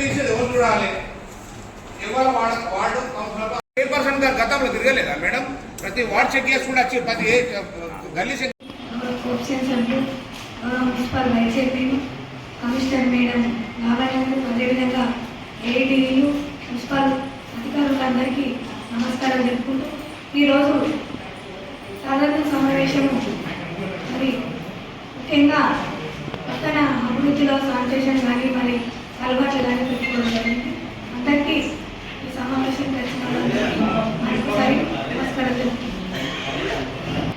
తీసేది ఎవరు చూడాలి? ఎవరు వార్డు కౌన్సిలర్ చైర్పర్సన్ గారు గతంలో తిరగలేదా మేడం? ప్రతి వార్డు చెక్ చేసుకుంటూ వచ్చి ప్రతి గల్లీ check municipal YCP commissioner madam లావణ్యలు అదేవిధంగా ఏడీలు మున్సిపల్ అధికారులందరికీ నమస్కారం తెలుపుకుంటూ ఈరోజు సాధారణ సమావేశము మరి ముఖ్యంగా పట్టణ అభివృద్ధిలో శానిటేషన్ కానీ మరి అలవాట్లు కానీ పెట్టుకోవడం జరిగింది. అందరికీ ఈ సమావేశం తెలిసిన మరొకసారి నమస్కారం తెలుపుకుంటున్నాను.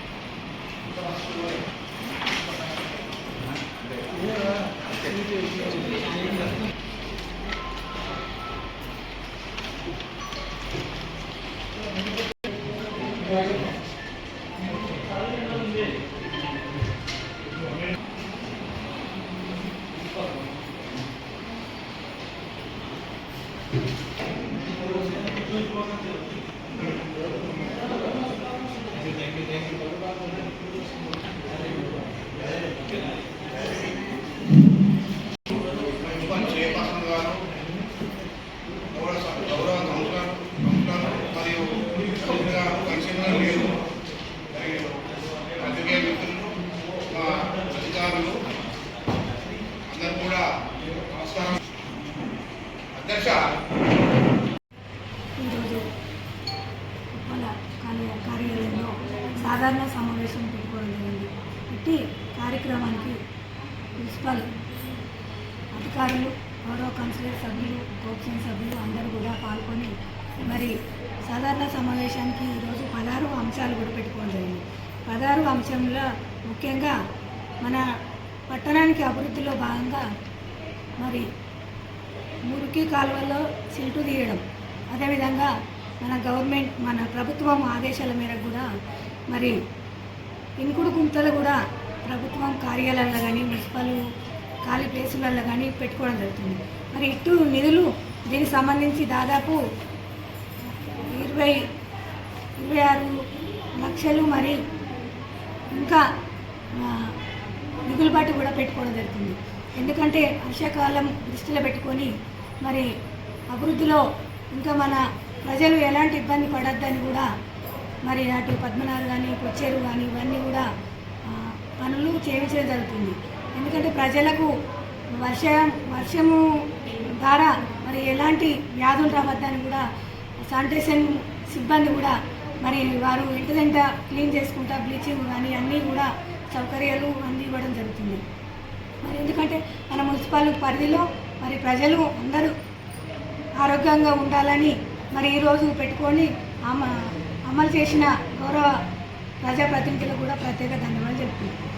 ఈరోజు ఉప్పల కార్యాలయంలో సాధారణ సమావేశం పెట్టుకోవడం జరిగింది. ఇట్టి కార్యక్రమానికి మున్సిపల్ అధికారులు, గౌరవ కౌన్సిలర్ సభ్యులు, కోఆప్షన్ సభ్యులు అందరూ కూడా పాల్గొని మరి సాధారణ సమావేశానికి ఈరోజు 16 అంశాలు కూడా పెట్టుకోవడం జరిగింది. 16 అంశంలో ముఖ్యంగా మన పట్టణానికి అభివృద్ధిలో భాగంగా మరి మురికి కాలువల్లో సిల్టు తీయడం, అదేవిధంగా మన గవర్నమెంట్ మన ప్రభుత్వం ఆదేశాల మేరకు కూడా మరి ఇంకుడు గుంతలు కూడా ప్రభుత్వం కార్యాలయాల్లో కానీ మున్సిపల్ ఖాళీ ప్లేసులలో కానీ పెట్టుకోవడం జరుగుతుంది. మరి ఇటు నిధులు దీనికి సంబంధించి దాదాపు 26 లక్షలు మరి ఇంకా మిగులుబాటు కూడా పెట్టుకోవడం జరుగుతుంది. ఎందుకంటే వర్షాకాలం దృష్టిలో పెట్టుకొని మరి అభివృద్ధిలో ఇంకా మన ప్రజలు ఎలాంటి ఇబ్బంది పడద్దని కూడా మరి అటు పద్మనాభ కానీ కొచ్చేరు కానీ ఇవన్నీ కూడా పనులు చేయించడం జరుగుతుంది. ఎందుకంటే ప్రజలకు వర్షము ద్వారా మరి ఎలాంటి వ్యాధులు రావద్దని కూడా శానిటేషన్ సిబ్బంది కూడా మరి వారు ఇంటిదంట క్లీన్ చేసుకుంటా బ్లీచింగ్ కానీ అన్నీ కూడా సౌకర్యాలు అందివ్వడం జరుగుతుంది. మరి ఎందుకంటే మన మున్సిపల్ పరిధిలో మరి ప్రజలు అందరూ ఆరోగ్యంగా ఉండాలని మరి ఈరోజు పెట్టుకొని అమలు చేసిన గౌరవ ప్రజాప్రతినిధులకు కూడా ప్రత్యేక ధన్యవాదాలు చెప్తున్నాను.